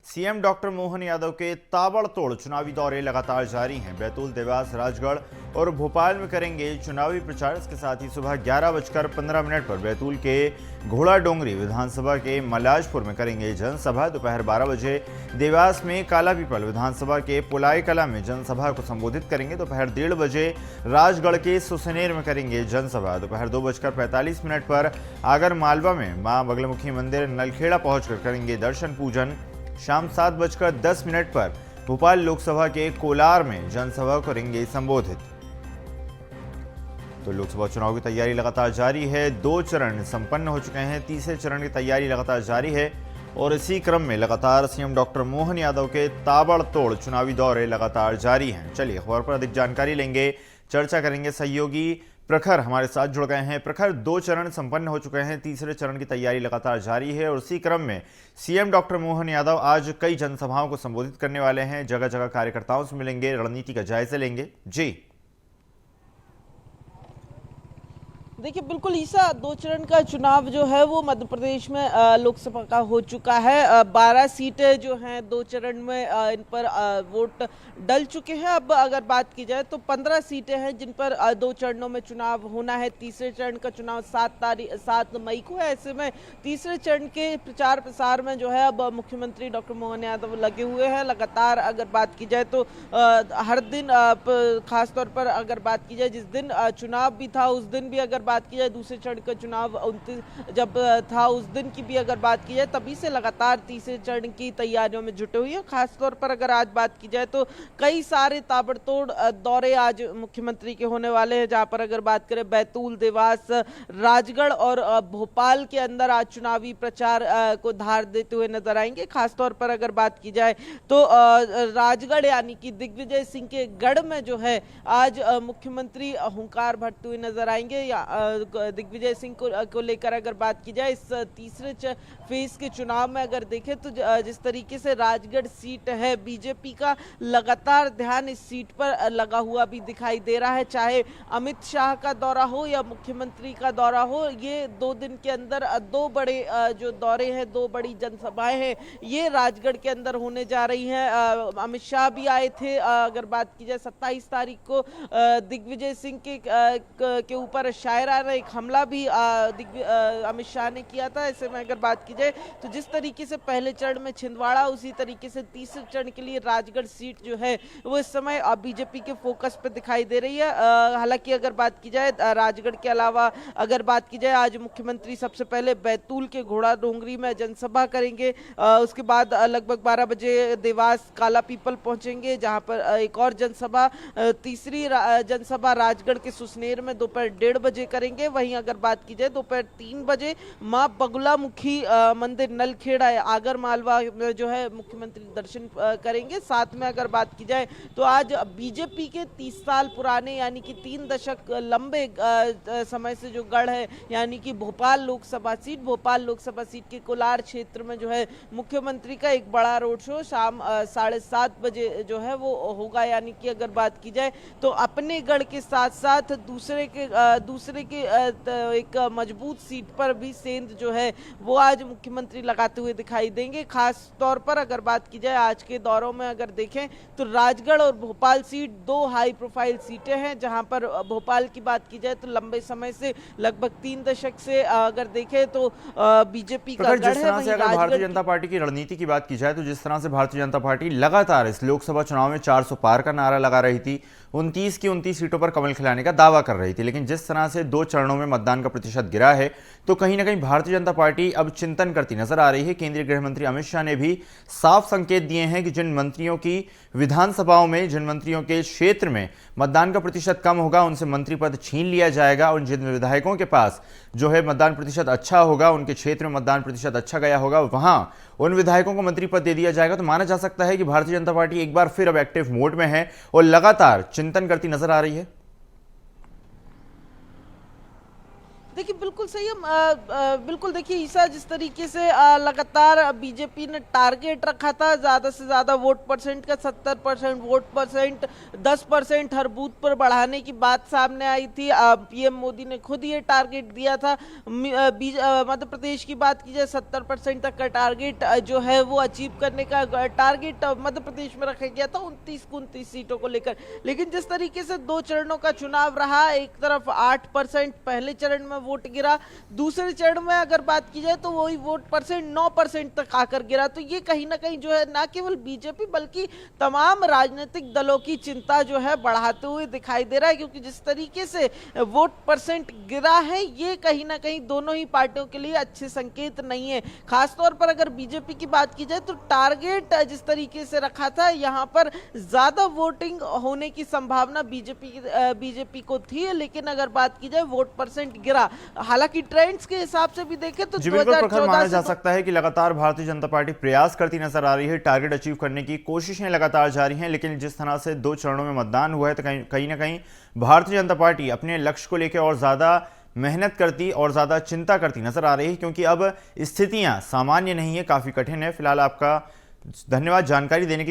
CM doctor Mohan Yadav के ताबड़तोड़ चुनावी दौरे लगातार जारी हैं। बैतूल, देवास, राजगढ़ और भोपाल में करेंगे चुनावी प्रचार। इसके साथ ही सुबह 11:15 पर बैतूल के घोड़ा डोंगरी विधानसभा के मलाजपुर में करेंगे जनसभा। दोपहर 12 बजे देवास में कालापीपल विधानसभा के पुलाई कला में जनसभा को संबोधित करेंगे। दोपहर 1:30 बजे राजगढ़ के सुसनेर में करेंगे जनसभा। दोपहर 2:45 पर आगर मालवा में मां बगलामुखी मंदिर नलखेड़ा पहुंचकर करेंगे दर्शन पूजन। शाम 7:10 पर भोपाल लोकसभा के कोलार में जनसभा करेंगे संबोधित। तो लोकसभा चुनाव की तैयारी लगातार जारी है। 2 चरण संपन्न हो चुके हैं, तीसरे चरण की तैयारी लगातार जारी है और इसी क्रम में लगातार सीएम डॉक्टर मोहन यादव के ताबड़तोड़ चुनावी दौरे लगातार जारी हैं। चलिए खबर पर अधिक जानकारी लेंगे, चर्चा करेंगे। सहयोगी प्रखर हमारे साथ जुड़ गए हैं। प्रखर, 2 चरण संपन्न हो चुके हैं, तीसरे चरण की तैयारी लगातार जारी है और इसी क्रम में सीएम डॉक्टर मोहन यादव आज कई जनसभाओं को संबोधित करने वाले हैं। जगह जगह कार्यकर्ताओं से मिलेंगे, रणनीति का जायजा लेंगे। जी देखिए, बिल्कुल ईसा, 2 चरण का चुनाव जो है वो मध्य प्रदेश में लोकसभा का हो चुका है। 12 सीटें जो हैं 2 चरण में इन पर वोट डल चुके हैं। अब अगर बात की जाए तो 15 सीटें हैं जिन पर 2 चरणों में चुनाव होना है। तीसरे चरण का चुनाव 7 मई को है। ऐसे में तीसरे चरण के प्रचार प्रसार में जो है अब मुख्यमंत्री डॉक्टर मोहन यादव लगे हुए हैं। लगातार अगर बात की जाए तो हर दिन खासतौर पर अगर बात की जाए जिस दिन चुनाव भी था उस दिन भी अगर बात की जाए, दूसरे चरण का चुनाव 29 जब था उस दिन की भी अगर बात की जाए, तभी से लगातार तीसरे चरण की तैयारियों में जुटे हुई है। खासतौर पर अगर आज बात की जाए तो कई सारे ताबड़तोड़ दौरे आज मुख्यमंत्री के होने वाले हैं, जहां पर अगर बात करें बैतूल, देवास, राजगढ़ और भोपाल के अंदर आज चुनावी प्रचार को धार देते हुए नजर आएंगे। खासतौर पर अगर बात की जाए तो राजगढ़ यानी कि दिग्विजय सिंह के गढ़ में जो है आज मुख्यमंत्री हुंकार भरते हुए नजर आएंगे। या दिग्विजय सिंह को लेकर अगर बात की जाए, इस तीसरे फेज के चुनाव में अगर देखें तो जिस तरीके से राजगढ़ सीट है, बीजेपी का लगातार ध्यान इस सीट पर लगा हुआ भी दिखाई दे रहा है। चाहे अमित शाह का दौरा हो या मुख्यमंत्री का दौरा हो, ये 2 दिन के अंदर 2 बड़े जो दौरे हैं, 2 बड़ी जनसभाएं हैं, ये राजगढ़ के अंदर होने जा रही हैं। अमित शाह भी आए थे। अगर बात की जाए 27 तारीख को दिग्विजय सिंह के ऊपर शायराना एक हमला भी अमित शाह ने किया था। ऐसे में अगर बात की जाए तो जिस तरीके से पहले चरण में छिंदवाड़ा, उसी तरीके से तीसरे चरण के लिए राजगढ़ सीट जो है वो इस समय बीजेपी के फोकस पे दिखाई दे रही है। हालांकि अगर बात की जाए राजगढ़ के अलावा अगर बात की जाए, आज मुख्यमंत्री सबसे पहले बैतूल के घोड़ा डोंगरी में जनसभा करेंगे। उसके बाद लगभग 12 बजे देवास कालापीपल पहुंचेंगे, जहां पर एक और जनसभा, तीसरी जनसभा राजगढ़ के सुसनेर में दोपहर 1:30 बजे करेंगे। वहीं अगर बात की जाए दोपहर 3 बजे मां बगलामुखी मंदिर नलखेड़ा आगर मालवा में जो है मुख्यमंत्री दर्शन करेंगे। साथ में अगर बात की जाए तो आज बीजेपी के 30 साल पुराने यानी कि 3 दशक लंबे समय से जो गढ़ है यानी कि भोपाल लोकसभा सीट के कोलार क्षेत्र में जो है मुख्यमंत्री का एक बड़ा रोड शो शाम 7:30 बजे जो है वो होगा। यानी कि अगर बात की जाए तो अपने गढ़ के साथ साथ दूसरे के एक मजबूत सीट पर भी सेंध जो है वो आज मुख्यमंत्री लगाते हुए दिखाई देंगे। खास तौर पर अगर बात की जाए आज के दौरों में अगर देखें तो राजगढ़ और भोपाल सीट 2 हाई प्रोफाइल सीटें हैं, जहां पर भोपाल की बात की जाए तो लंबे समय से लगभग 3 दशक से अगर देखें तो बीजेपी का गढ़ है। वहीं अगर भारतीय जनता पार्टी की रणनीति की बात की जाए तो जिस तरह से भारतीय जनता पार्टी लगातार इस लोकसभा चुनाव में 400 पार का नारा लगा रही थी, 29 की 29 सीटों पर कमल खिलाने का दावा कर रही थी, लेकिन जिस तरह से 2 चरणों में मतदान का प्रतिशत गिरा है तो कहीं ना कहीं भारतीय जनता पार्टी अब चिंतन करती नजर आ रही है। केंद्रीय गृह मंत्री अमित शाह ने भी साफ संकेत दिए हैं कि जिन मंत्रियों की विधानसभाओं में, जिन मंत्रियों के क्षेत्र में मतदान का प्रतिशत कम होगा उनसे मंत्री पद छीन लिया जाएगा और जिन विधायकों के पास जो है मतदान प्रतिशत अच्छा होगा, उनके क्षेत्र में मतदान प्रतिशत अच्छा गया होगा, वहां उन विधायकों को मंत्री पद दे दिया जाएगा। तो माना जा सकता है कि भारतीय जनता पार्टी एक बार फिर अब एक्टिव मोड में है और लगातार चिंतन करती नजर आ रही है। देखिए बिल्कुल सही है। बिल्कुल देखिए ईसा, जिस तरीके से लगातार बीजेपी ने टारगेट रखा था ज़्यादा से ज़्यादा वोट परसेंट का, 70% वोट परसेंट, 10% हर बूथ पर बढ़ाने की बात सामने आई थी। पीएम मोदी ने खुद ये टारगेट दिया था। मध्य प्रदेश की बात की जाए, 70% तक का टारगेट जो है वो अचीव करने का टारगेट मध्य प्रदेश में रखा गया था 29 सीटों को लेकर। लेकिन जिस तरीके से 2 चरणों का चुनाव रहा, एक तरफ 8% पहले चरण में वोट गिरा, दूसरे चरण में अगर बात की जाए तो वही वोट परसेंट 9% तक आकर गिरा। तो ये कहीं ना कहीं जो है ना केवल बीजेपी बल्कि तमाम राजनीतिक दलों की चिंता जो है बढ़ाते हुए दिखाई दे रहा है, क्योंकि जिस तरीके से वोट परसेंट गिरा है ये कहीं ना कहीं दोनों ही पार्टियों के लिए अच्छे संकेत नहीं है। खासतौर पर अगर बीजेपी की बात की जाए तो टारगेट जिस तरीके से रखा था, यहाँ पर ज्यादा वोटिंग होने की संभावना बीजेपी को थी, लेकिन अगर बात की जाए वोट परसेंट गिरा। हालांकि ट्रेंड्स के हिसाब से भी देखें तो जी बिल्कुल प्रखर, माना 2014 जा से सकता है कि लगातार भारतीय जनता पार्टी प्रयास करती नजर आ रही है, टारगेट अचीव करने की कोशिशें लगातार जारी हैं, लेकिन जिस तरह से 2 चरणों में मतदान हुआ है तो कहीं ना कहीं भारतीय जनता पार्टी अपने लक्ष्य को लेकर और ज्यादा मेहनत करती और ज्यादा चिंता करती नजर आ रही है, क्योंकि अब स्थितियां सामान्य नहीं है, काफी कठिन है। फिलहाल आपका धन्यवाद जानकारी देने के लिए।